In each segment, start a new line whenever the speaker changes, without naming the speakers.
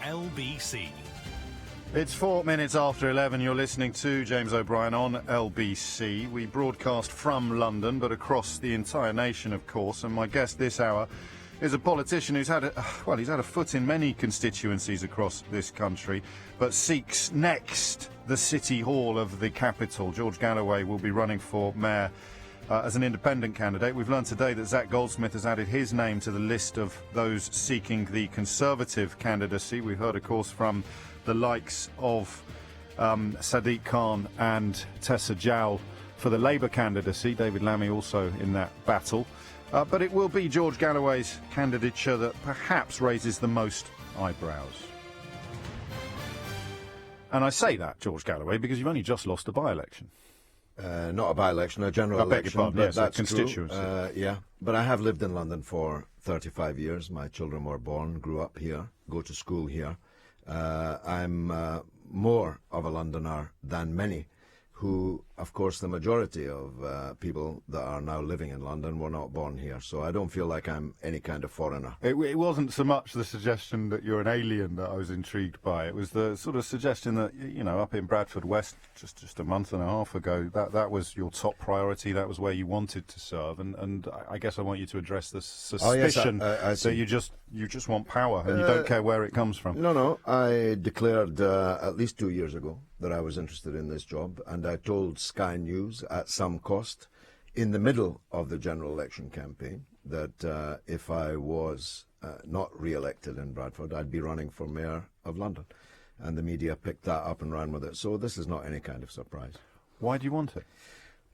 LBC.
It's 4 minutes after 11. You're listening to James O'Brien on LBC. We broadcast from London, but across the entire nation, of course. And my guest this hour is a politician who's had a foot in many constituencies across this country, but seeks next the City Hall of the capital. George Galloway will be running for mayor as an independent candidate. We've learned today that Zach Goldsmith has added his name to the list of those seeking the Conservative candidacy. We've heard, of course, from the likes of Sadiq Khan and Tessa Jowell for the Labour candidacy. David Lammy also in that battle. But it will be George Galloway's candidature that perhaps raises the most eyebrows. And I say that, George Galloway, because you've only just lost a by-election.
Not a by-election, a general election.
I beg your pardon, yes,
that's
a constituency.
Yeah, but I have lived in London for 35 years. My children were born, grew up here, go to school here. I'm more of a Londoner than many who, of course, the majority of people that are now living in London were not born here. So I don't feel like I'm any kind of foreigner.
It wasn't so much the suggestion that you're an alien that I was intrigued by. It was the sort of suggestion that, you know, up in Bradford West just a month and a half ago, that was your top priority. That was where you wanted to serve. And I guess I want you to address the suspicion that you just want power and you don't care where it comes from.
No. I declared at least 2 years ago that I was interested in this job, and I told Sky News at some cost in the middle of the general election campaign that if I was not re-elected in Bradford, I'd be running for Mayor of London. And the media picked that up and ran with it. So this is not any kind of surprise.
Why do you want it?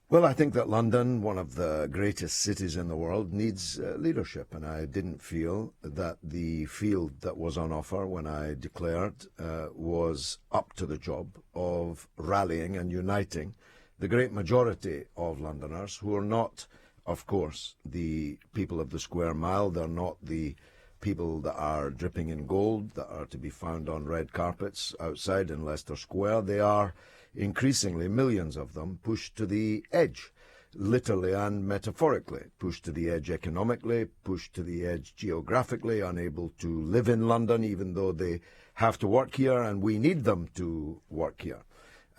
Well, I think that London, one of the greatest cities in the world, needs leadership, and I didn't feel that the field that was on offer when I declared was up to the job of rallying and uniting the great majority of Londoners who are not, of course, the people of the square mile. They're not the people that are dripping in gold, that are to be found on red carpets outside in Leicester Square. They are increasingly, millions of them, pushed to the edge, literally and metaphorically, pushed to the edge economically, pushed to the edge geographically, unable to live in London even though they have to work here, and we need them to work here.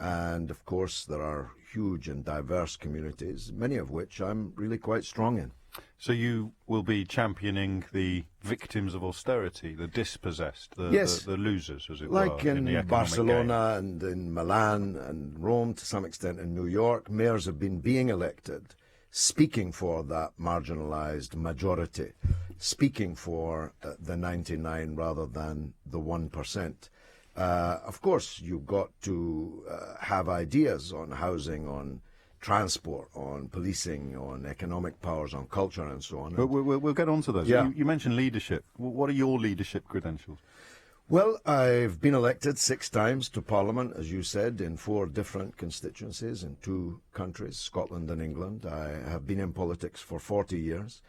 And of course there are huge and diverse communities, many of which I'm really quite strong in.
So you will be championing the victims of austerity, the dispossessed, the losers, as it were.
Like in Barcelona and in Milan and Rome, to some extent in New York, mayors have been being elected, speaking for that marginalized majority, speaking for the 99 rather than the 1%. Of course, you've got to have ideas on housing, on transport, on policing, on economic powers, on culture and so on.
But we'll get on to those.
Yeah.
You mentioned leadership. What are your leadership credentials?
Well, I've been elected 6 times to Parliament, as you said, in 4 different constituencies in 2 countries, Scotland and England. I have been in politics for 40 years.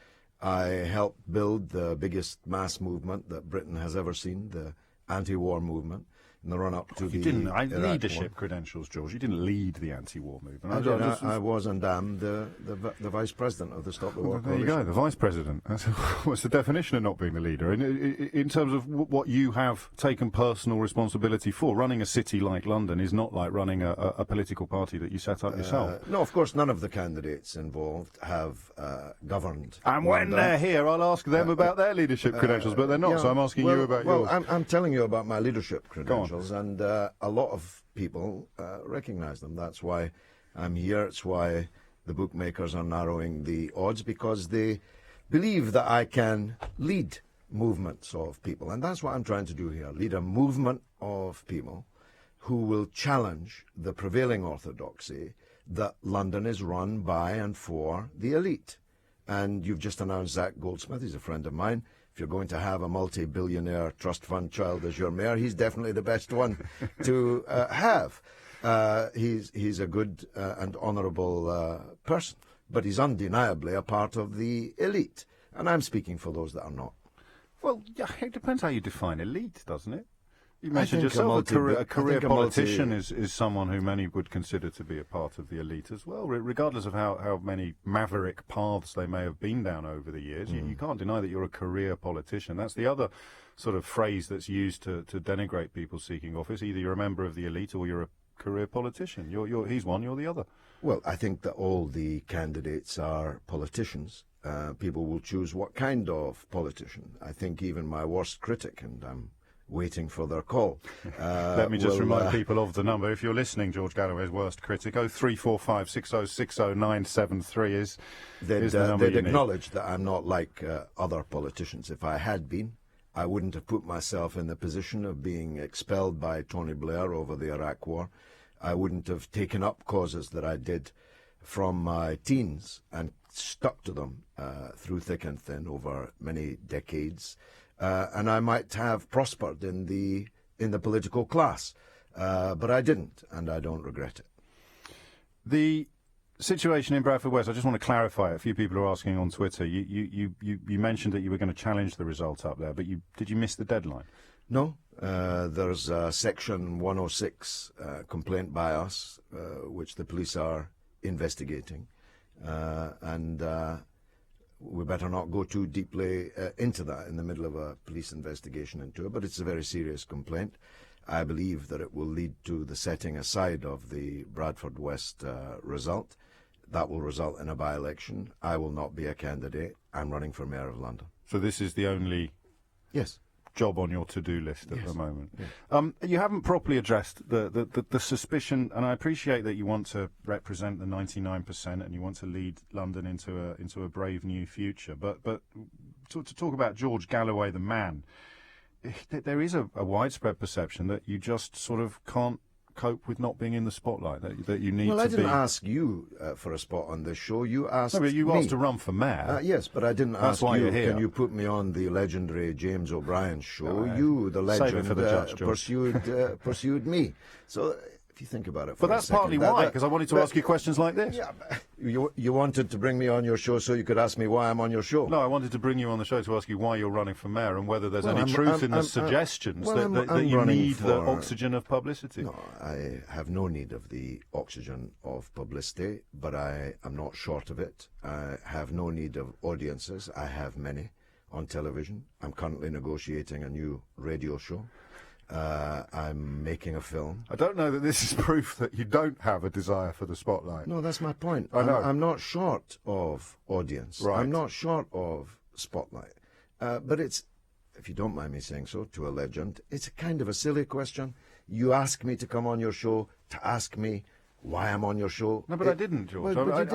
I helped build the biggest mass movement that Britain has ever seen, the anti-war movement, in the run-up to
leadership credentials, George. You didn't lead the anti-war movement.
I was and am the vice president of the Stop the War
Coalition. There you go, the vice president. What's the definition of not being the leader? In terms of what you have taken personal responsibility for, running a city like London is not like running a political party that you set up yourself.
No, of course, none of the candidates involved have governed.
And when they're here, I'll ask them about their leadership credentials, but they're not, so I'm asking you about yours.
Well, I'm telling you about my leadership credentials. And a lot of people recognize them. That's why I'm here. It's why the bookmakers are narrowing the odds, because they believe that I can lead movements of people. And that's what I'm trying to do here, lead a movement of people who will challenge the prevailing orthodoxy that London is run by and for the elite. And you've just announced Zach Goldsmith. He's a friend of mine. If you're going to have a multi-billionaire trust fund child as your mayor, he's definitely the best one to have. He's a good and honourable person, but he's undeniably a part of the elite. And I'm speaking for those that are not.
Well, yeah, it depends how you define elite, doesn't it? You mentioned yourself a career politician is someone who many would consider to be a part of the elite as well, regardless of how many maverick paths they may have been down over the years. You can't deny that you're a career politician. That's the other sort of phrase that's used to denigrate people seeking office. Either you're a member of the elite or you're a career politician. He's one, you're the other.
Well, I think that all the candidates are politicians. People will choose what kind of politician. I think even my worst critic, and I'm waiting for their call.
Let me just remind people of the number. If you're listening, George Galloway's worst critic, 03456060973 is the number.
They'd acknowledge that I'm not like other politicians. If I had been, I wouldn't have put myself in the position of being expelled by Tony Blair over the Iraq War. I wouldn't have taken up causes that I did from my teens and stuck to them through thick and thin over many decades. And I might have prospered in the political class, but I didn't, and I don't regret it.
The situation in Bradford West, I just want to clarify. A few people are asking on Twitter. You mentioned that you were going to challenge the result up there, but did you miss the deadline?
No. There's Section 106 complaint by us, which the police are investigating, and we better not go too deeply into that in the middle of a police investigation into it, but it's a very serious complaint. I believe that it will lead to the setting aside of the Bradford West result. That will result in a by-election. I will not be a candidate. I'm running for Mayor of London.
So this is the only job on your to-do list at the moment. Yes. You haven't properly addressed the suspicion, and I appreciate that you want to represent the 99% and you want to lead London into a brave new future. But to talk about George Galloway, the man, there is a widespread perception that you just sort of can't cope with not being in the spotlight, that you need to be...
Well, I didn't ask you for a spot on this show. You asked me.
No, but you asked to run for mayor.
Yes, but I didn't ask
why
you,
you're here.
Can you put me on the legendary James O'Brien show?
You,
the legend,
save it for the judge, George.
pursued me. So... if you think about it
but that's partly why, because I wanted to ask you questions like this.
Yeah, you wanted to bring me on your show so you could ask me why I'm on your show.
No, I wanted to bring you on the show to ask you why you're running for mayor and whether there's any truth in the suggestions that you need the oxygen of publicity.
No, I have no need of the oxygen of publicity, but I am not short of it. I have no need of audiences. I have many on television. I'm currently negotiating a new radio show. I'm making a film.
I don't know that this is proof that you don't have a desire for the spotlight.
No, that's my point.
I know.
I'm not short of audience.
Right.
I'm not short of spotlight. But it's, if you don't mind me saying so, to a legend, it's a kind of a silly question. You ask me to come on your show to ask me why I'm on your show.
No, but I didn't, George.
Well,
I'm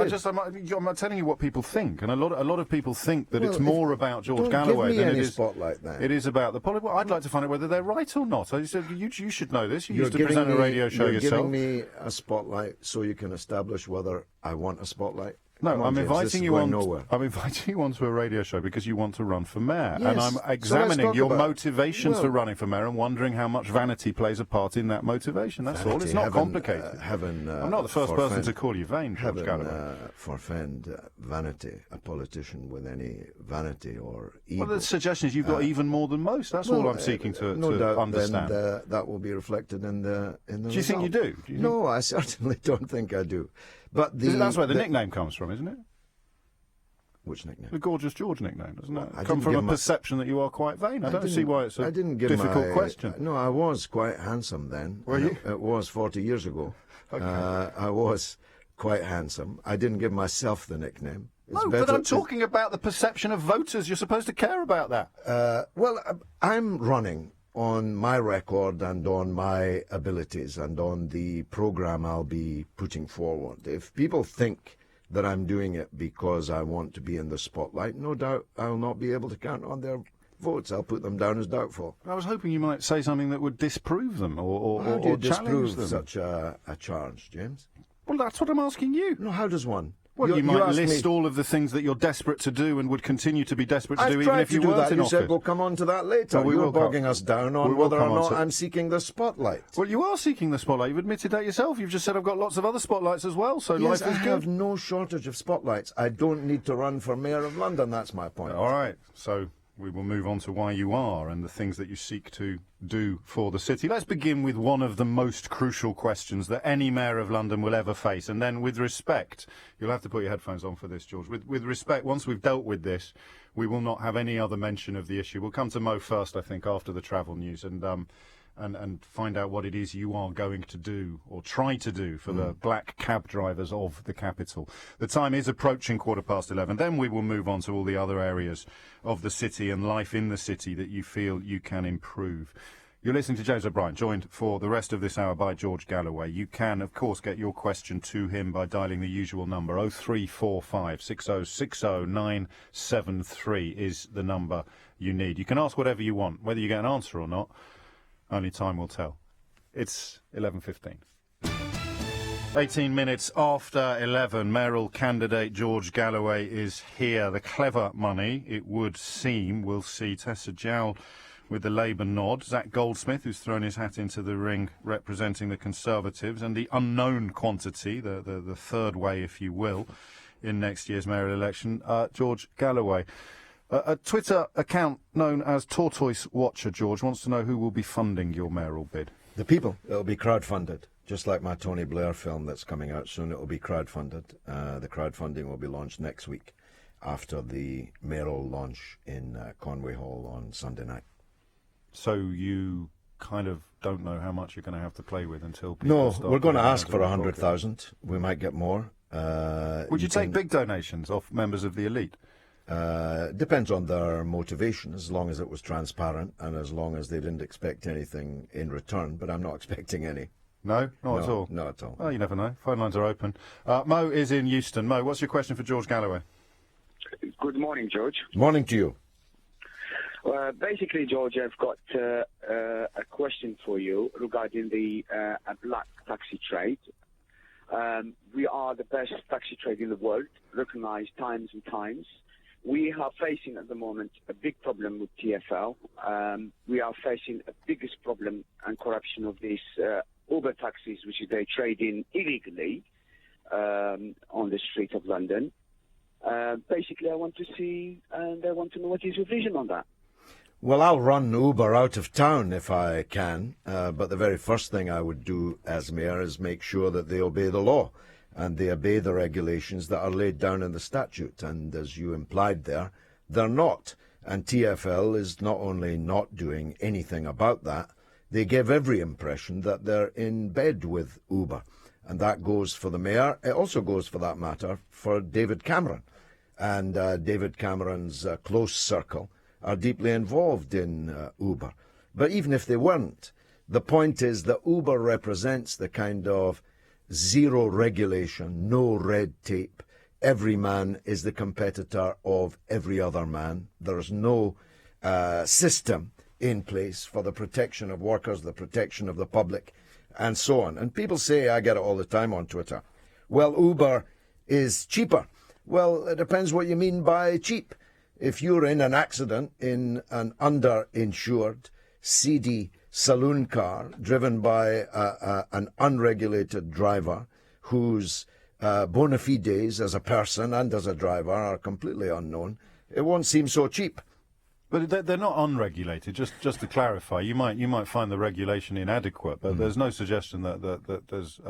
telling you what people think, and a lot of people think that it's more about George Galloway
than
it
is spotlight. Then
it is about the politics. Well, I'd like to find out whether they're right or not. I said you should know this. You used to present a radio show yourself.
You're giving me a spotlight so you can establish whether I want a spotlight.
No, I'm inviting you on. I'm inviting you onto a radio show because you want to run for mayor,
yes.
and I'm examining your motivations for running for mayor and wondering how much vanity plays a part in that motivation. That's all. It's not complicated. I'm not the first person to call you vain, George Galloway.
Forfend vanity, a politician with any vanity or evil.
Well, the suggestion is you've got even more than most. That's all I'm seeking to understand.
Then, that will be reflected in the
Do you
result.
think you do?
No, I certainly don't think I do. But
that's where the nickname comes from, isn't it?
Which nickname?
The Gorgeous George nickname, doesn't it? Come from a perception that you are quite vain. I don't see why it's a difficult question.
No, I was quite handsome then.
Were you?
It was 40 years ago.
Okay.
I was quite handsome. I didn't give myself the nickname.
No, but I'm talking about the perception of voters. You're supposed to care about that.
Well, I'm running on my record and on my abilities and on the programme I'll be putting forward. If people think that I'm doing it because I want to be in the spotlight, no doubt I'll not be able to count on their votes. I'll put them down as doubtful.
I was hoping you might say something that would disprove them or
how do you
challenge
disprove
them.
Such a charge, James?
Well, that's what I'm asking you.
No, how does one?
Well, you might list all of the things that you're desperate to do and would continue to be desperate to do even if you weren't in office.
You said we'll come on to that later.
Well,
You're bogging us down on whether or not I'm seeking the spotlight.
Well, you are seeking the spotlight. You've admitted that yourself. You've just said I've got lots of other spotlights as well, so life is good.
I have no shortage of spotlights. I don't need to run for Mayor of London, that's my point.
All right, so We will move on to why you are and the things that you seek to do for the city. Let's begin with one of the most crucial questions that any mayor of London will ever face. And then with respect, you'll have to put your headphones on for this, George. With respect, once we've dealt with this, we will not have any other mention of the issue. We'll come to Mo first, I think, after the travel news and find out what it is you are going to do or try to do for the black cab drivers of the capital. The time is approaching 11:15. Then we will move on to all the other areas of the city and life in the city that you feel you can improve. You're listening to James O'Brien, joined for the rest of this hour by George Galloway. You can, of course, get your question to him by dialing the usual number. 0345 6060 973 is the number you need. You can ask whatever you want, whether you get an answer or not. Only time will tell. It's 11:15. 18 minutes after 11, mayoral candidate George Galloway is here. The clever money, it would seem, will see Tessa Jowell with the Labour nod, Zach Goldsmith, who's thrown his hat into the ring representing the Conservatives, and the unknown quantity, the third way, if you will, in next year's mayoral election, George Galloway. A Twitter account known as Tortoise Watcher, George, wants to know who will be funding your mayoral bid.
The people. It'll be crowdfunded, just like my Tony Blair film that's coming out soon. It will be crowdfunded. The crowdfunding will be launched next week after the mayoral launch in Conway Hall on Sunday night.
So you kind of don't know how much you're going to have to play with until people start.
No, we're going to ask for 100,000. We might get more.
Would you take big donations off members of the elite?
Depends on their motivation, as long as it was transparent and as long as they didn't expect anything in return. But I'm not expecting any.
No, not at all?
Not at all.
Oh, you never know. Phone lines are open. Mo is in Euston. Mo, what's your question for George Galloway?
Good morning, George.
Morning to you.
Basically, George, I've got a question for you regarding the black taxi trade. We are the best taxi trade in the world, recognized times and times. We are facing at the moment a big problem with TfL. We are facing a biggest problem and corruption of these Uber taxis, which they trade in illegally on the street of London. Basically, I want to see and I want to know what is your vision on that.
Well, I'll run Uber out of town if I can, but the very first thing I would do as mayor is make sure that they obey the law and they obey the regulations that are laid down in the statute. And as you implied there, they're not. And TfL is not only not doing anything about that, they give every impression that they're in bed with Uber. And that goes for the mayor. It also goes, for that matter, for David Cameron. And David Cameron's close circle are deeply involved in Uber. But even if they weren't, the point is that Uber represents the kind of zero regulation, no red tape. Every man is the competitor of every other man. There's no system in place for the protection of workers, the protection of the public, and so on. And people say, I get it all the time on Twitter, well, Uber is cheaper. Well, it depends what you mean by cheap. If you're in an accident in an underinsured, seedy saloon car driven by an unregulated driver whose bona fides as a person and as a driver are completely unknown, it won't seem so cheap.
But they're not unregulated. Just to clarify, you might find the regulation inadequate, but there's no suggestion that there's.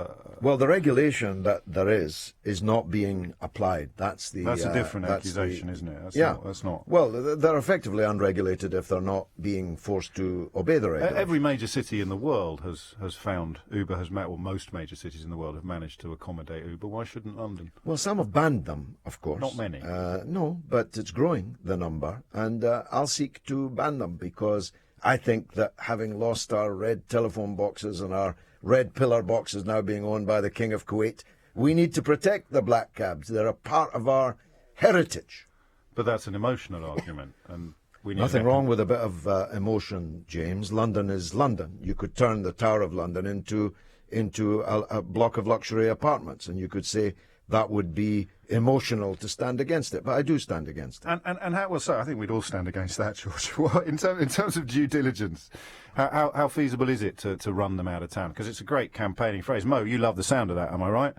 Well, the regulation that there is not being applied. That's
a different accusation, isn't it? That's not.
Well, they're effectively unregulated if they're not being forced to obey the regulation.
Every major city in the world has found Uber has met, or most major cities in the world have managed to accommodate Uber. Why shouldn't London?
Well, some have banned them, of course.
Not many.
No, but it's growing, the number, and I'll seek to ban them, because I think that having lost our red telephone boxes and our red pillar boxes now being owned by the King of Kuwait, we need to protect the black cabs. They're a part of our heritage.
But that's an emotional argument, and we need
nothing wrong with a bit of emotion, James. London is London. You could turn the Tower of London into a block of luxury apartments, and you could say that would be emotional to stand against it, but I do stand against it.
And how well so? I think we'd all stand against that, George. in terms of due diligence, how feasible is it to run them out of town? Because it's a great campaigning phrase. Mo, you love the sound of that, am I right?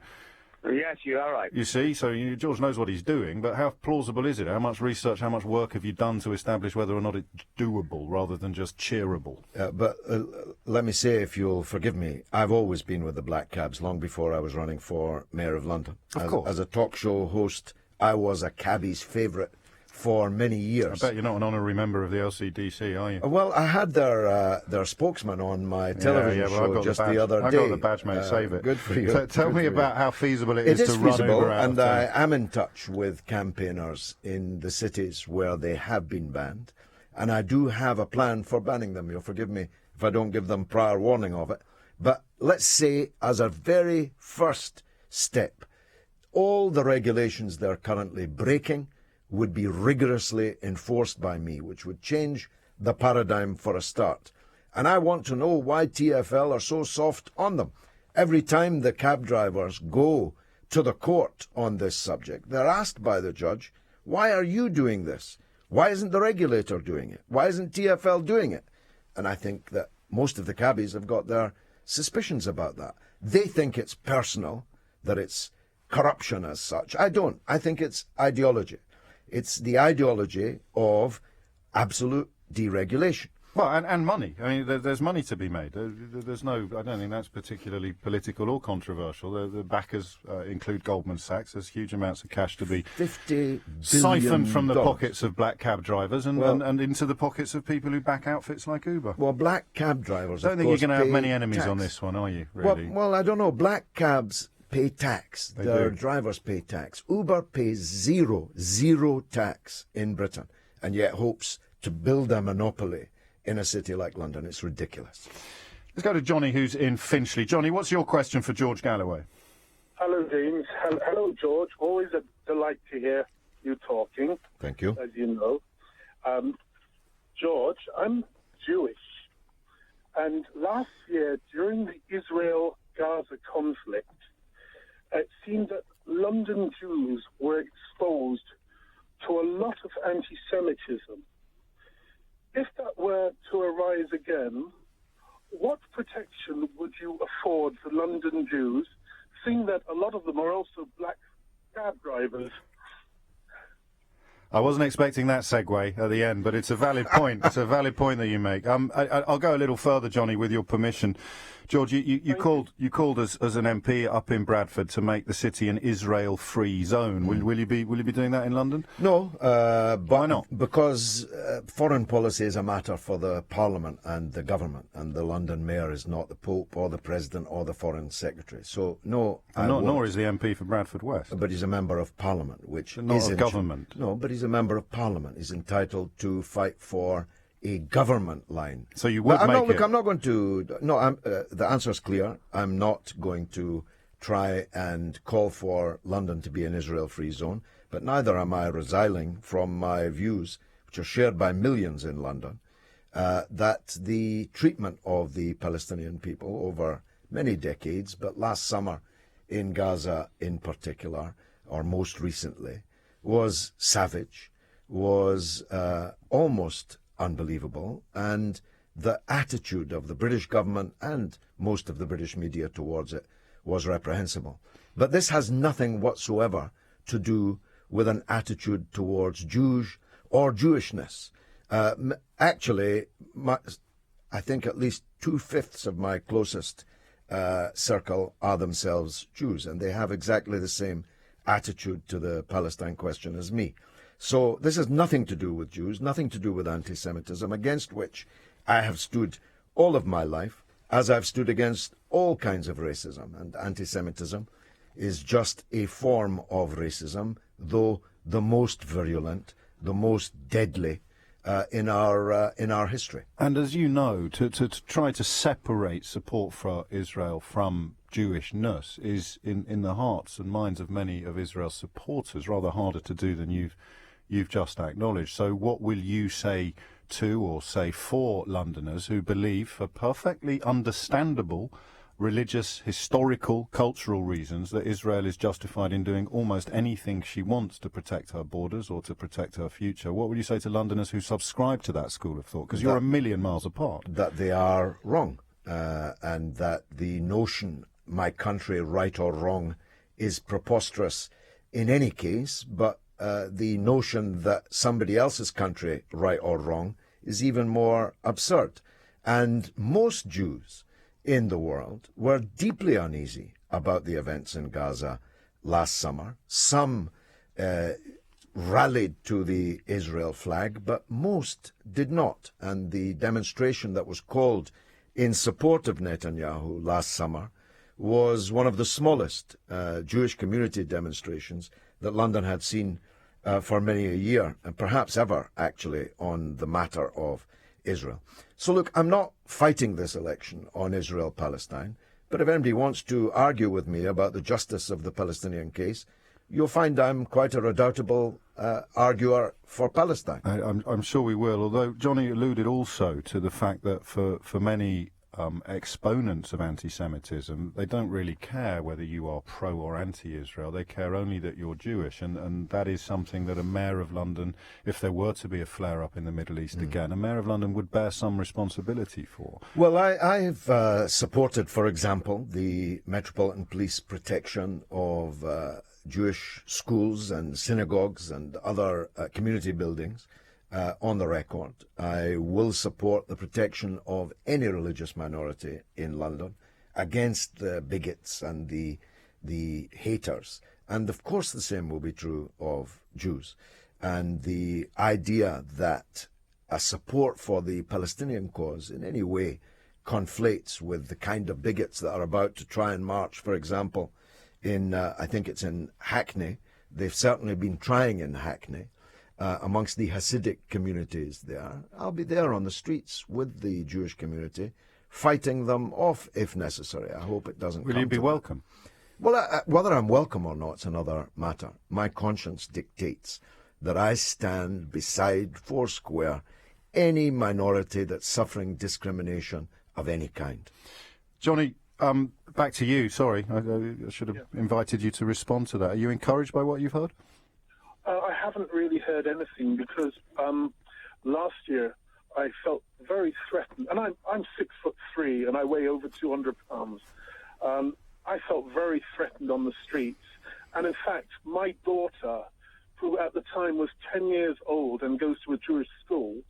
Yes, you are right.
You see, so George knows what he's doing, but how plausible is it? How much research, how much work have you done to establish whether or not it's doable rather than just cheerable?
But let me say, if you'll forgive me, I've always been with the Black Cabs long before I was running for Mayor of London.
Of course.
As a talk show host, I was a cabbie's favourite for many years.
I bet you're not an honorary member of the LCDC, are you?
Well, I had their spokesman on my television show just the other day.
I got the badge, mate. Save it.
Good for you.
Tell me about how feasible it is to run
feasible,
Uber out
and
of
I
town.
am in touch with campaigners in the cities where they have been banned, and I do have a plan for banning them. You'll forgive me if I don't give them prior warning of it. But let's say, as a very first step, all the regulations they're currently breaking would be rigorously enforced by me, which would change the paradigm for a start. And I want to know why TfL are so soft on them. Every time the cab drivers go to the court on this subject, they're asked by the judge, why are you doing this? Why isn't the regulator doing it? Why isn't TfL doing it? And I think that most of the cabbies have got their suspicions about that. They think it's personal, that it's corruption as such. I don't. I think it's ideology. It's the ideology of absolute deregulation.
Well, and money. I mean, there's money to be made. There's no. I don't think that's particularly political or controversial. The backers include Goldman Sachs. There's huge amounts of cash to be
$50 billion
siphoned from the pockets of black cab drivers and into the pockets of people who back outfits like Uber.
Well, black cab drivers.
I don't think you're going to have many enemies
tax
on this one, are you? Really?
Well, I don't know. Black cabs pay tax. Their drivers pay tax. Uber pays zero tax in Britain, and yet hopes to build a monopoly in a city like London. It's ridiculous.
Let's go to Johnny, who's in Finchley. Johnny, what's your question for George Galloway?
Hello, James. Hello, George. Always a delight to hear you talking.
Thank you.
As you know. George, I'm Jewish. And last year, during the Israel-Gaza conflict, it seemed that London Jews were exposed to a lot of anti-Semitism. If that were to arise again, what protection would you afford the London Jews, seeing that a lot of them are also black cab drivers?
I wasn't expecting that segue at the end, but it's a valid point. It's a valid point that you make. I'll go a little further, Johnny, with your permission. George, you called us as an MP up in Bradford to make the city an Israel-free zone. Will you be doing that in London?
No.
Why not?
Because foreign policy is a matter for the Parliament and the government, and the London Mayor is not the Pope or the President or the Foreign Secretary. So no,
nor is the MP for Bradford West.
But he's a member of Parliament, which
not
is
of government.
No, but he's a member of Parliament. He's entitled to fight for a government line.
So you would make it.
Look, I'm not going to. No, the answer's clear. I'm not going to try and call for London to be an Israel-free zone, but neither am I resiling from my views, which are shared by millions in London, that the treatment of the Palestinian people over many decades, but last summer in Gaza in particular, or most recently, was savage, was almost unbelievable, and the attitude of the British government and most of the British media towards it was reprehensible. But this has nothing whatsoever to do with an attitude towards Jews or Jewishness. Actually, I think at least 2/5 of my closest circle are themselves Jews, and they have exactly the same attitude to the Palestine question as me. So this has nothing to do with Jews, nothing to do with anti-Semitism, against which I have stood all of my life, as I've stood against all kinds of racism. And anti-Semitism is just a form of racism, though the most virulent, the most deadly in our history.
And as you know, to try to separate support for Israel from Jewishness is in the hearts and minds of many of Israel's supporters rather harder to do than you've just acknowledged. So what will you say to or say for Londoners who believe, for perfectly understandable religious, historical, cultural reasons, that Israel is justified in doing almost anything she wants to protect her borders or to protect her future? What would you say to Londoners who subscribe to that school of thought? Because you're a million miles apart.
That they are wrong, and that the notion, my country, right or wrong, is preposterous in any case, but the notion that somebody else's country, right or wrong, is even more absurd. And most Jews in the world were deeply uneasy about the events in Gaza last summer. Some rallied to the Israel flag, but most did not. And the demonstration that was called in support of Netanyahu last summer was one of the smallest Jewish community demonstrations that London had seen for many a year, and perhaps ever, actually, on the matter of Israel. So look, I'm not fighting this election on Israel-Palestine, but if anybody wants to argue with me about the justice of the Palestinian case, you'll find I'm quite a redoubtable arguer for Palestine.
I'm sure we will, although Johnny alluded also to the fact that for many exponents of anti-Semitism, they don't really care whether you are pro or anti-Israel. They care only that you're Jewish, and that is something that a mayor of London, if there were to be a flare-up in the Middle East again, a mayor of London would bear some responsibility for.
Well, I've supported, for example, the Metropolitan Police protection of Jewish schools and synagogues and other community buildings. On the record, I will support the protection of any religious minority in London against the bigots and the haters. And of course the same will be true of Jews. And the idea that a support for the Palestinian cause in any way conflates with the kind of bigots that are about to try and march, for example, in, I think it's in Hackney. They've certainly been trying in Hackney. Amongst the Hasidic communities there. I'll be there on the streets with the Jewish community, fighting them off if necessary. I hope it doesn't come to that.
Will you be welcome?
Well, whether I'm welcome or not is another matter. My conscience dictates that I stand beside foursquare any minority that's suffering discrimination of any kind.
Johnny, back to you. Sorry, I should have invited you to respond to that. Are you encouraged by what you've heard?
I haven't really heard anything because last year I felt very threatened, and I'm 6'3" and I weigh over 200 pounds. I felt very threatened on the streets, and in fact, my daughter, who at the time was 10 years old and goes to a Jewish school,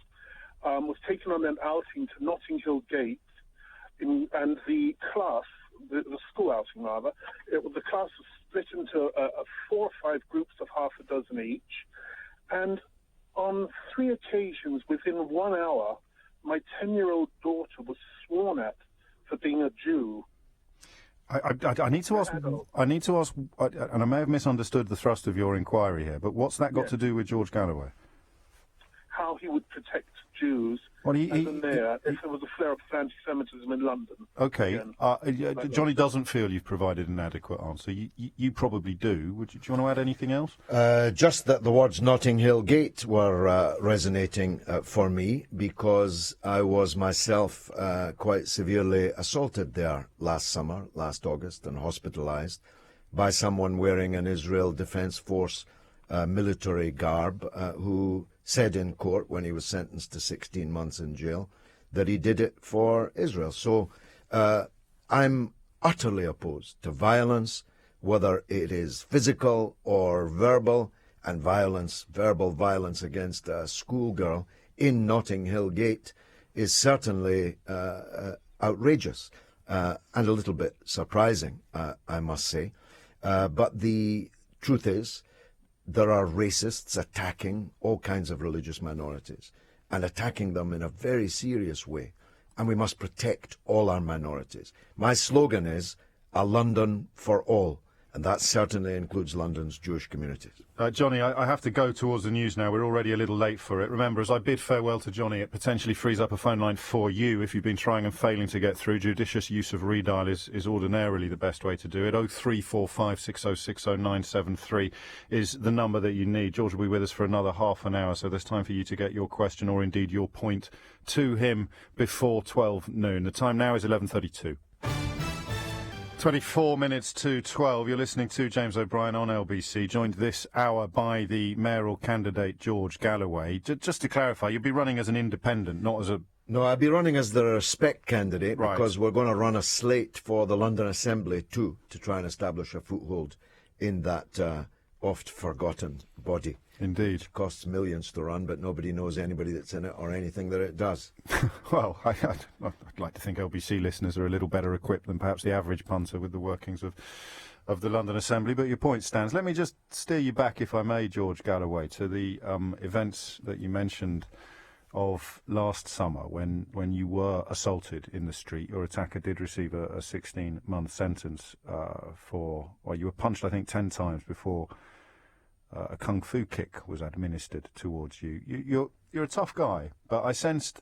was taken on an outing to Notting Hill Gate, and the class, the school outing rather, the class was split into 4 or 5 groups of half a dozen each, and on 3 occasions within 1 hour, my 10-year-old daughter was sworn at for being a Jew.
I need to ask, and I may have misunderstood the thrust of your inquiry here, but what's that got to do with George Galloway?
How he would protect Jews as a mayor if there was a flare-up of anti-Semitism in London.
Okay, Johnny doesn't feel you've provided an adequate answer. You probably do. Do you want to add anything else?
Just that the words Notting Hill Gate were resonating for me because I was myself quite severely assaulted there last August, and hospitalised by someone wearing an Israel Defence Force military garb who said in court when he was sentenced to 16 months in jail that he did it for Israel. So I'm utterly opposed to violence, whether it is physical or verbal, and verbal violence against a schoolgirl in Notting Hill Gate is certainly outrageous and a little bit surprising, I must say. But the truth is, there are racists attacking all kinds of religious minorities and attacking them in a very serious way. And we must protect all our minorities. My slogan is, a London for all. And that certainly includes London's Jewish communities.
Johnny, I have to go towards the news now. We're already a little late for it. Remember, as I bid farewell to Johnny, it potentially frees up a phone line for you if you've been trying and failing to get through. Judicious use of redial is ordinarily the best way to do it. 03456060973 is the number that you need. George will be with us for another half an hour, so there's time for you to get your question or indeed your point to him before 12 noon. The time now is 11:32. 24 minutes to 12. You're listening to James O'Brien on LBC, joined this hour by the mayoral candidate George Galloway. Just to clarify, you'll be running as an independent, not as a...
No, I'll be running as the Respect candidate, right, because we're going to run a slate for the London Assembly too, to try and establish a foothold in that oft-forgotten body.
Indeed.
It costs millions to run, but nobody knows anybody that's in it or anything that it does.
Well, I'd like to think LBC listeners are a little better equipped than perhaps the average punter with the workings of the London Assembly, but your point stands. Let me just steer you back, if I may, George Galloway, to the events that you mentioned of last summer when you were assaulted in the street. Your attacker did receive a 16-month sentence you were punched, I think, 10 times before a kung fu kick was administered towards you. You're a tough guy, but I sensed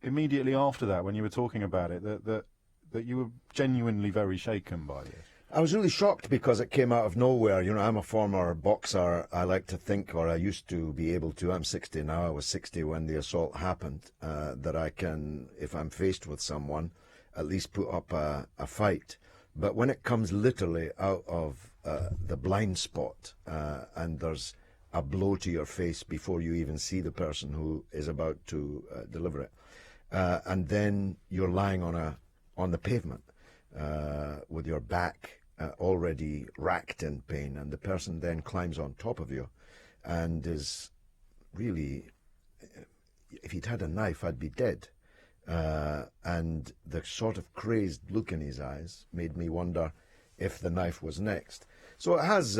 immediately after that, when you were talking about it, that you were genuinely very shaken by this.
I was really shocked because it came out of nowhere. You know, I'm a former boxer. I like to think, or I used to be able to, I'm 60 now, I was 60 when the assault happened, that I can, if I'm faced with someone, at least put up a fight. But when it comes literally out of the blind spot and there's a blow to your face before you even see the person who is about to deliver it, and then you're lying on the pavement with your back already racked in pain, and the person then climbs on top of you and is really, if he'd had a knife, I'd be dead. And the sort of crazed look in his eyes made me wonder if the knife was next. So it has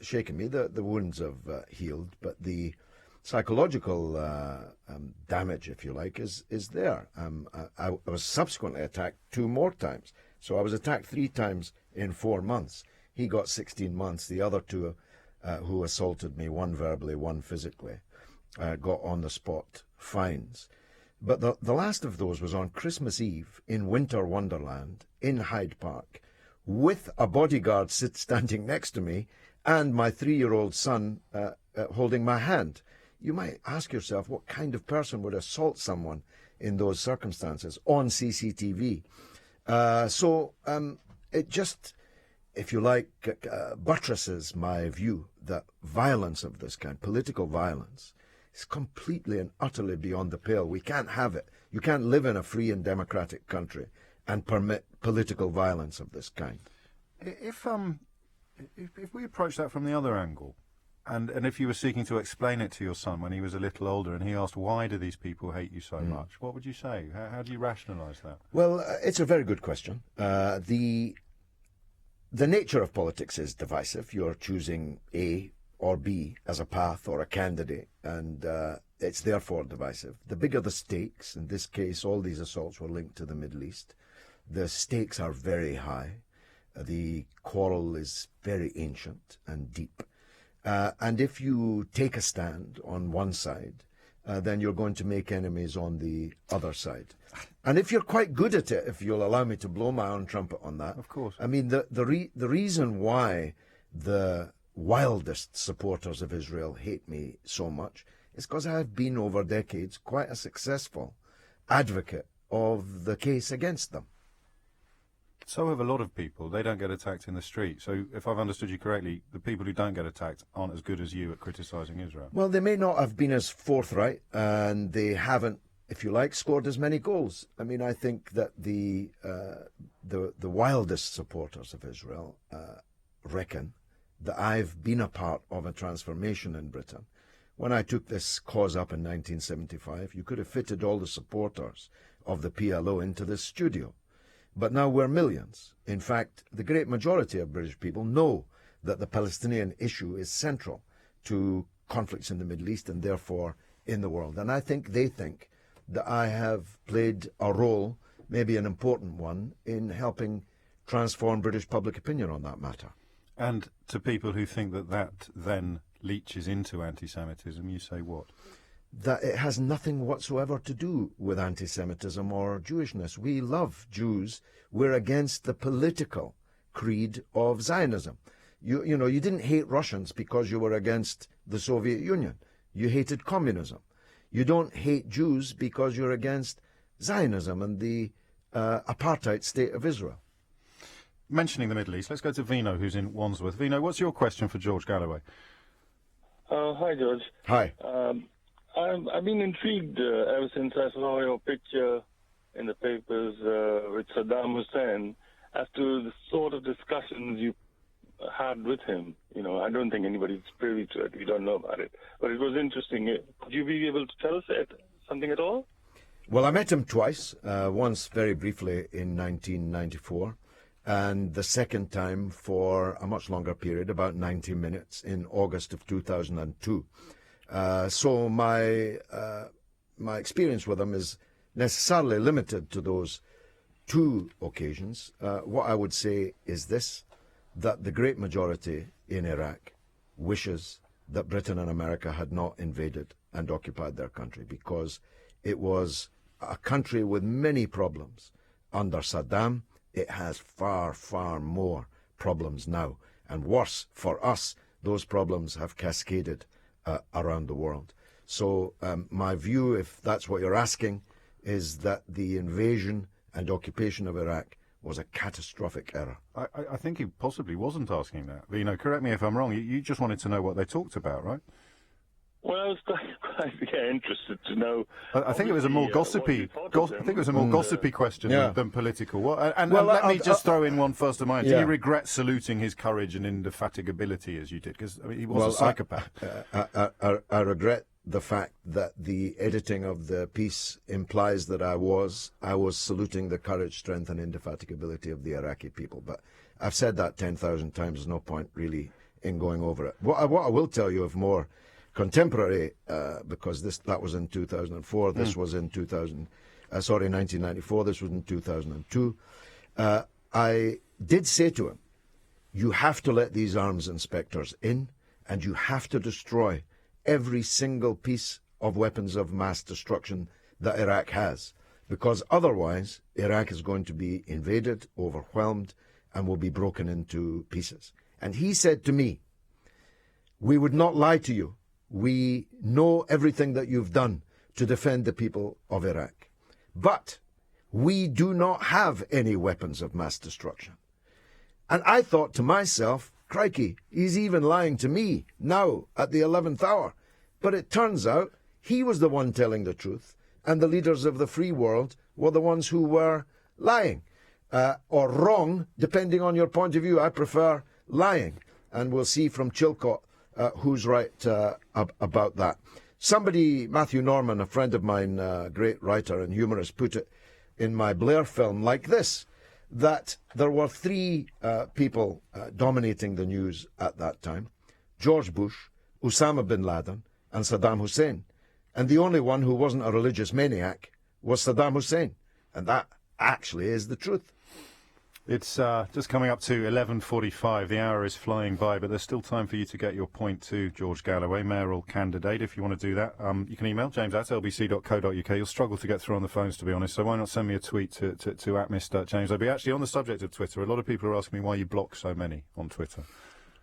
shaken me. The wounds have healed, but the psychological damage, if you like, is there. I was subsequently attacked 2 more times. So I was attacked 3 times in 4 months. He got 16 months. The other 2 who assaulted me, one verbally, one physically, got on-the-spot fines. But the last of those was on Christmas Eve in Winter Wonderland in Hyde Park, with a bodyguard standing next to me and my 3-year-old son holding my hand. You might ask yourself, what kind of person would assault someone in those circumstances on CCTV? So it just, if you like, buttresses my view that violence of this kind, political violence, is completely and utterly beyond the pale. We can't have it. You can't live in a free and democratic country and permit political violence of this kind.
If we approach that from the other angle, and if you were seeking to explain it to your son when he was a little older and he asked, why do these people hate you so much, what would you say? How do you rationalise that?
Well, it's a very good question. The nature of politics is divisive. You're choosing A or B as a path or a candidate, and it's therefore divisive. The bigger the stakes, in this case all these assaults were linked to the Middle East, the stakes are very high. The quarrel is very ancient and deep. And if you take a stand on one side, then you're going to make enemies on the other side. And if you're quite good at it, if you'll allow me to blow my own trumpet on that.
Of course.
I mean, the reason why the wildest supporters of Israel hate me so much is because I have been over decades quite a successful advocate of the case against them.
So have a lot of people. They don't get attacked in the street. So if I've understood you correctly, the people who don't get attacked aren't as good as you at criticising Israel.
Well, they may not have been as forthright, and they haven't, if you like, scored as many goals. I mean, I think that the wildest supporters of Israel reckon that I've been a part of a transformation in Britain. When I took this cause up in 1975, you could have fitted all the supporters of the PLO into this studio. But now we're millions. In fact, the great majority of British people know that the Palestinian issue is central to conflicts in the Middle East and therefore in the world. And I think they think that I have played a role, maybe an important one, in helping transform British public opinion on that matter.
And to people who think that then leaches into anti-Semitism, you say what?
That it has nothing whatsoever to do with anti-Semitism or Jewishness. We love Jews. We're against the political creed of Zionism. You know, you didn't hate Russians because you were against the Soviet Union. You hated communism. You don't hate Jews because you're against Zionism and the apartheid state of Israel.
Mentioning the Middle East, let's go to Vino, who's in Wandsworth. Vino, what's your question for George Galloway?
Hi, George.
Hi.
I've been intrigued ever since I saw your picture in the papers with Saddam Hussein as to the sort of discussions you had with him. I don't think anybody's privy to it. We don't know about it. But it was interesting. Could you be able to tell us something at all?
Well, I met him twice, once very briefly in 1994, and the second time for a much longer period, about 90 minutes, in August of 2002. So my experience with him is necessarily limited to those two occasions. What I would say is this, that the great majority in Iraq wishes that Britain and America had not invaded and occupied their country, because it was a country with many problems. Under Saddam, it has far, far more problems now. And worse, for us, those problems have cascaded around the world. So my view, if that's what you're asking, is that the invasion and occupation of Iraq was a catastrophic error.
I think he possibly wasn't asking that. But, correct me if I'm wrong. You just wanted to know what they talked about, right?
Well, I was quite interested to know.
I think it was a more gossipy. I think it was a more gossipy question than political. Let me just throw in one first of mine. Do you regret saluting his courage and indefatigability as you did? Because he was a psychopath.
I regret the fact that the editing of the piece implies that I was saluting the courage, strength, and indefatigability of the Iraqi people. But I've said that 10,000 times. There's no point really in going over it. What I will tell you of more contemporary, because that was in 2004, this was in 1994, this was in 2002. I did say to him, you have to let these arms inspectors in, and you have to destroy every single piece of weapons of mass destruction that Iraq has, because otherwise Iraq is going to be invaded, overwhelmed, and will be broken into pieces. And he said to me, we would not lie to you. We know everything that you've done to defend the people of Iraq. But we do not have any weapons of mass destruction. And I thought to myself, crikey, he's even lying to me now at the 11th hour. But it turns out he was the one telling the truth, and the leaders of the free world were the ones who were lying, or wrong, depending on your point of view. I prefer lying, and we'll see from Chilcot who's right about that. Somebody, Matthew Norman, a friend of mine, great writer and humorist, put it in my Blair film like this, that there were three people dominating the news at that time: George Bush, Osama bin Laden, and Saddam Hussein. And the only one who wasn't a religious maniac was Saddam Hussein. And that actually is the truth.
It's just coming up to 11:45. The hour is flying by, but there's still time for you to get your point to George Galloway, mayoral candidate, if you want to do that. You can email james@lbc.co.uk. You'll struggle to get through on the phones, to be honest, so why not send me a tweet to @Mr. James O'B. Actually, on the subject of Twitter, a lot of people are asking me why you block so many on Twitter.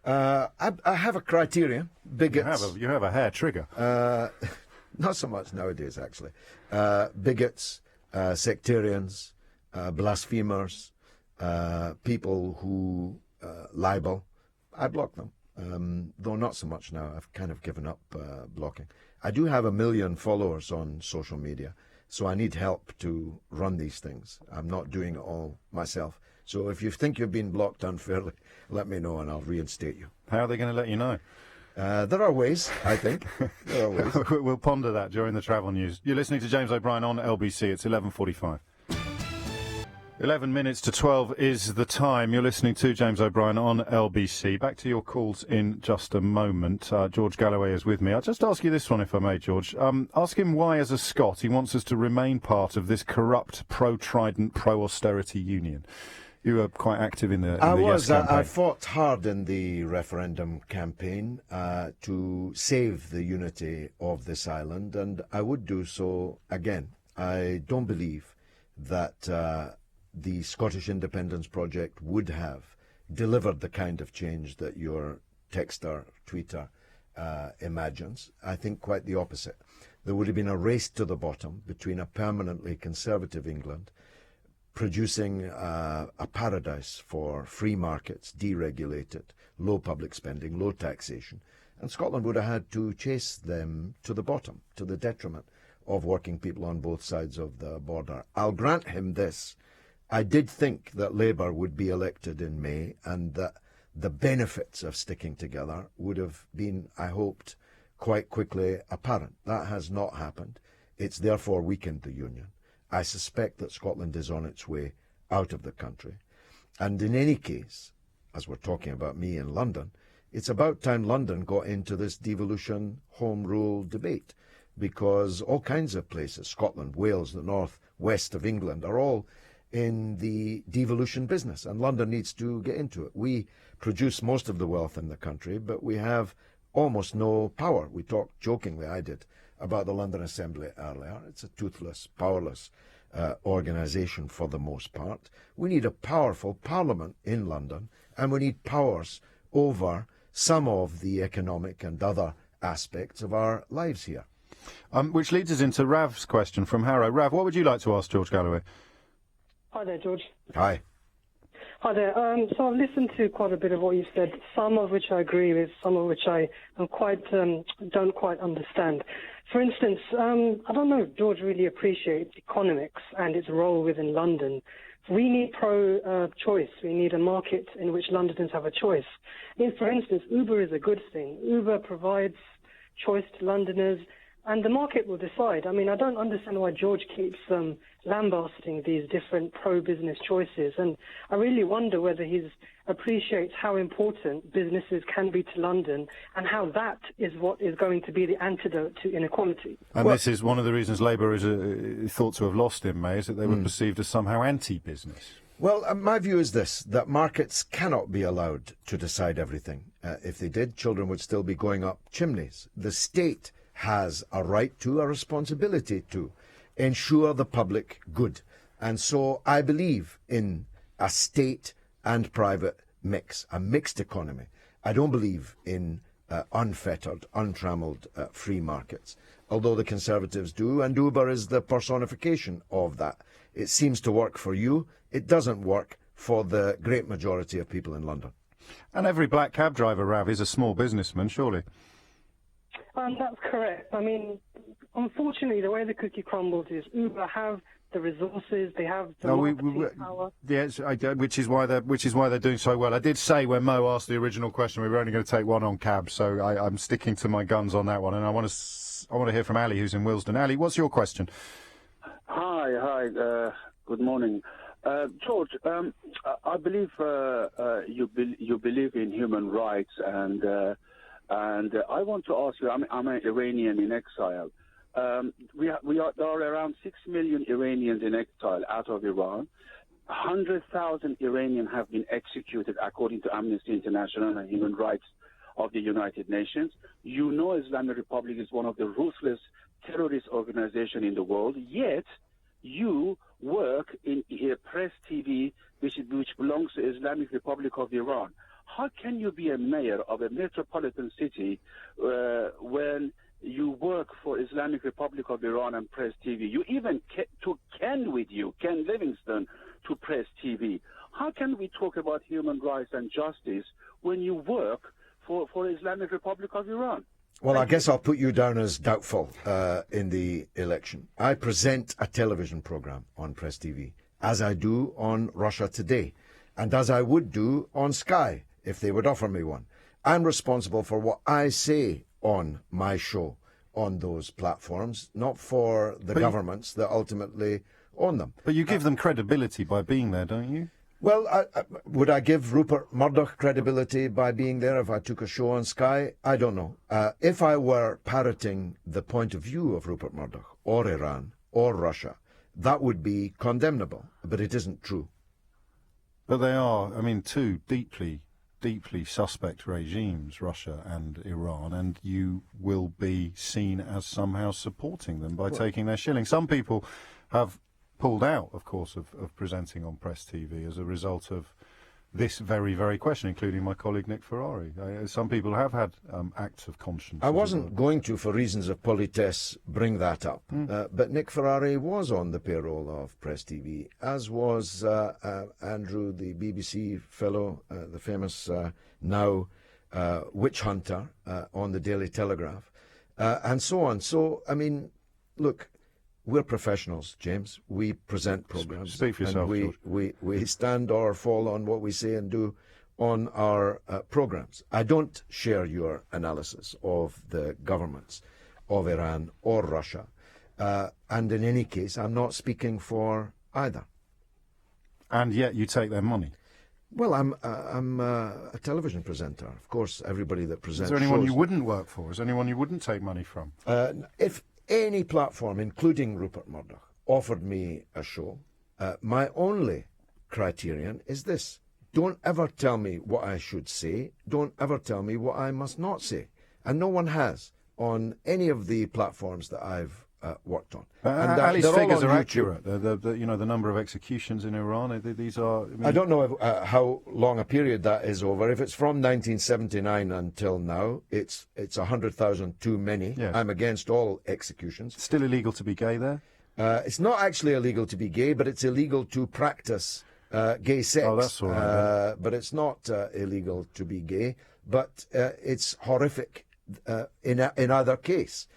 I have a criteria. Bigots.
You have a hair trigger.
Not so much nowadays, actually. Bigots, sectarians, blasphemers, people who libel. I block them, though not so much now. I've kind of given up blocking. I do have 1 million followers on social media, so I need help to run these things. I'm not doing it all myself. So if you think you've been blocked unfairly, let me know and I'll reinstate you.
How are they going to let you know?
There are ways, I think. There are ways.
We'll ponder that during the travel news. You're listening to James O'Brien on LBC. It's 11:45. 11 minutes to 12 is the time. You're listening to James O'Brien on LBC. Back to your calls in just a moment. George Galloway is with me. I'll just ask you this one, if I may, George. Ask him why, as a Scot, he wants us to remain part of this corrupt, pro-Trident, pro-austerity union. You were quite active in the Yes campaign.
I fought hard in the referendum campaign to save the unity of this island, and I would do so again. I don't believe that the Scottish Independence Project would have delivered the kind of change that your texter, tweeter imagines. I think quite the opposite. There would have been a race to the bottom between a permanently conservative England producing a paradise for free markets, deregulated, low public spending, low taxation, and Scotland would have had to chase them to the bottom, to the detriment of working people on both sides of the border. I'll grant him this. I did think that Labour would be elected in May and that the benefits of sticking together would have been, I hoped, quite quickly apparent. That has not happened. It's therefore weakened the union. I suspect that Scotland is on its way out of the country. And in any case, as we're talking about me in London, it's about time London got into this devolution home rule debate, because all kinds of places, Scotland, Wales, the north, west of England, are all in the devolution business, and London needs to get into it. We produce most of the wealth in the country, but we have almost no power. We talked jokingly, I did, about the London Assembly earlier. It's a toothless, powerless organisation for the most part. We need a powerful parliament in London, and we need powers over some of the economic and other aspects of our lives here.
Which leads us into Rav's question from Harrow. Rav, what would you like to ask George Galloway?
Hi there, George.
Hi.
Hi there. So I've listened to quite a bit of what you've said, some of which I agree with, some of which I don't quite understand. For instance, I don't know if George really appreciates economics and its role within London. We need pro-choice. We need a market in which Londoners have a choice. For instance, Uber is a good thing. Uber provides choice to Londoners, and the market will decide. I mean, I don't understand why George keeps lambasting these different pro-business choices, and I really wonder whether he appreciates how important businesses can be to London and how that is what is going to be the antidote to inequality.
And this is one of the reasons Labour is thought to have lost in May, is that they were perceived as somehow anti-business.
Well, my view is this, that markets cannot be allowed to decide everything. If they did, children would still be going up chimneys. The state has a right to, a responsibility to, ensure the public good. And so I believe in a state and private mix, a mixed economy. I don't believe in unfettered, untrammelled free markets, although the Conservatives do, and Uber is the personification of that. It seems to work for you. It doesn't work for the great majority of people in London.
And every black cab driver, Rav, is a small businessman, surely?
That's correct. I mean, unfortunately, the way the cookie crumbles is Uber have the resources, they have the marketing power.
Yes, which is why they're doing so well. I did say when Mo asked the original question we were only going to take one on cabs, so I'm sticking to my guns on that one. And I want to hear from Ali, who's in Willesden. Ali, what's your question?
Hi. Good morning, George. I believe you believe in human rights, and I want to ask you. I'm an Iranian in exile. There are around 6 million Iranians in exile out of Iran. 100,000 Iranians have been executed according to Amnesty International and Human Rights of the United Nations. You know, Islamic Republic is one of the ruthless terrorist organizations in the world. Yet you work in Press TV, which belongs to Islamic Republic of Iran. How can you be a mayor of a metropolitan city when you work for Islamic Republic of Iran and Press TV? You even took Ken with you, Ken Livingstone, to Press TV. How can we talk about human rights and justice when you work for Islamic Republic of Iran?
Well, I guess I'll put you down as doubtful in the election. I present a television program on Press TV, as I do on Russia Today, and as I would do on Sky, if they would offer me one. I'm responsible for what I say on my show on those platforms, not for the governments that ultimately own them.
But you give them credibility by being there, don't you?
Well, would I give Rupert Murdoch credibility by being there if I took a show on Sky? I don't know. If I were parroting the point of view of Rupert Murdoch or Iran or Russia, that would be condemnable, but it isn't true.
But they are, two deeply suspect regimes, Russia and Iran, and you will be seen as somehow supporting them by taking their shilling. Some people have pulled out, of course, of presenting on Press TV as a result of this very, very question, including my colleague Nick Ferrari. Some people have had acts of conscience.
I wasn't going to, for reasons of politesse, bring that up, but Nick Ferrari was on the payroll of Press TV, as was Andrew, the BBC fellow, the famous now witch hunter on the Daily Telegraph, and so on. So, look, we're professionals, James. We present programs.
Speak for yourself,
and we stand or fall on what we say and do on our programs. I don't share your analysis of the governments of Iran or Russia. And in any case, I'm not speaking for either.
And yet you take their money.
Well, I'm a television presenter. Of course, everybody that presents.
Is there anyone
shows,
you wouldn't work for? Is there anyone you wouldn't take money from?
If any platform, including Rupert Murdoch, offered me a show, my only criterion is this. Don't ever tell me what I should say. Don't ever tell me what I must not say. And no one has on any of the platforms that I've worked on.
Ali's figures are accurate. The number of executions in Iran. These are.
I don't know how long a period that is over. If it's from 1979 until now, it's 100,000 too many.
Yes.
I'm against all executions.
Still illegal to be gay there?
It's not actually illegal to be gay, but it's illegal to practice gay sex.
Oh, that's all right.
But it's not illegal to be gay. But it's horrific in either case.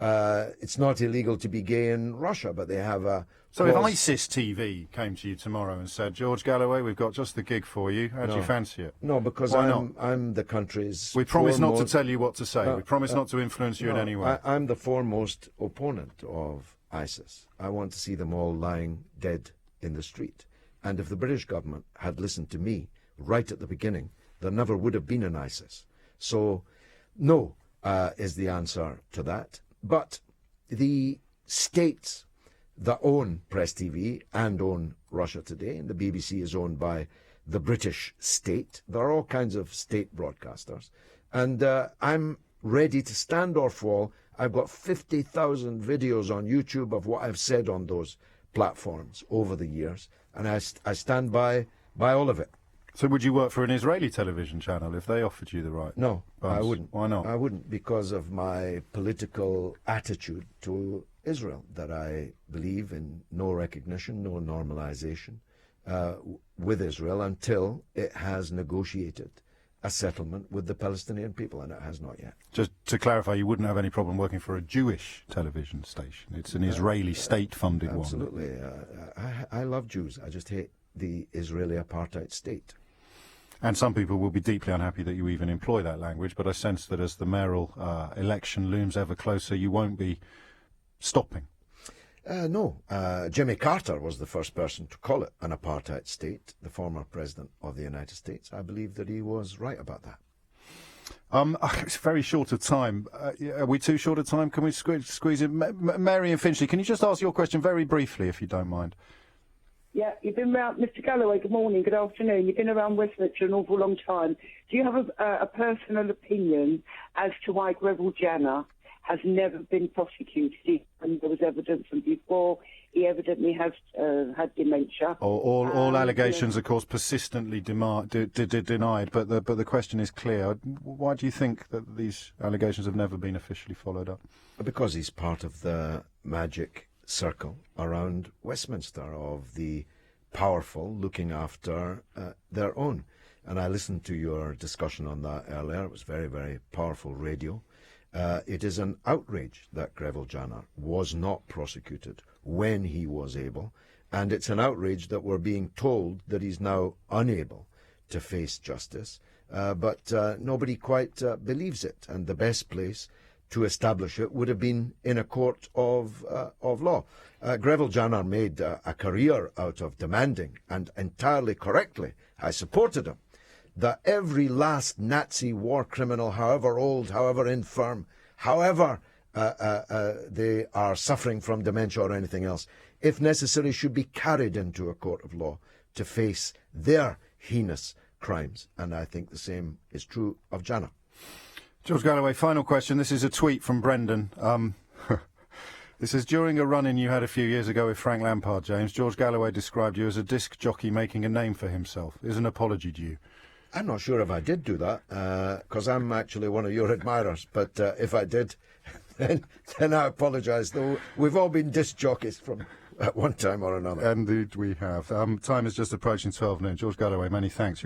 It's not illegal to be gay in Russia, but they have a...
So if ISIS TV came to you tomorrow and said, George Galloway, we've got just the gig for you, how do you fancy it?
No, because I'm the country's...
We promise not to tell you what to say. We promise not to influence you in any way.
I'm the foremost opponent of ISIS. I want to see them all lying dead in the street. And if the British government had listened to me right at the beginning, there never would have been an ISIS. So, no is the answer to that. But the states that own Press TV and own Russia Today, and the BBC is owned by the British state. There are all kinds of state broadcasters. And I'm ready to stand or fall. I've got 50,000 videos on YouTube of what I've said on those platforms over the years. And I stand by all of it.
So would you work for an Israeli television channel if they offered you the right?
No, I wouldn't.
Why not?
I wouldn't, because of my political attitude to Israel, that I believe in no recognition, no normalization with Israel until it has negotiated a settlement with the Palestinian people, and it has not yet.
Just to clarify, you wouldn't have any problem working for a Jewish television station. It's an Israeli state-funded one.
Absolutely. I love Jews. I just hate the Israeli apartheid state.
And some people will be deeply unhappy that you even employ that language, but I sense that as the mayoral election looms ever closer, you won't be stopping.
No. Jimmy Carter was the first person to call it an apartheid state, the former president of the United States. I believe that he was right about that.
It's very short of time. Are we too short of time? Can we squeeze in? Mary and Finchley, can you just ask your question very briefly, if you don't mind?
Yeah, you've been around, Mr. Galloway, good morning, good afternoon. You've been around Westminster an awful long time. Do you have a personal opinion as to why Greville Janner has never been prosecuted? And there was evidence from before. He evidently has had dementia.
All allegations, of course, persistently denied. But the question is clear. Why do you think that these allegations have never been officially followed up?
Because he's part of the magic circle around Westminster of the powerful looking after their own. And I listened to your discussion on that earlier. It was very, very powerful radio. It is an outrage that Greville Janner was not prosecuted when he was able, and it's an outrage that we're being told that he's now unable to face justice, but nobody quite believes it, and the best place to establish it would have been in a court of law. Greville Janner made a career out of demanding, and entirely correctly, I supported him, that every last Nazi war criminal, however old, however infirm, however they are suffering from dementia or anything else, if necessary, should be carried into a court of law to face their heinous crimes. And I think the same is true of Janner.
George Galloway, final question. This is a tweet from Brendan. This is during a run-in you had a few years ago with Frank Lampard, James. George Galloway described you as a disc jockey making a name for himself. Is an apology due?
I'm not sure if I did do that, because I'm actually one of your admirers. But if I did, then I apologise. Though we've all been disc jockeys from at one time or another.
Indeed we have. Time is just approaching 12 noon. George Galloway, many thanks.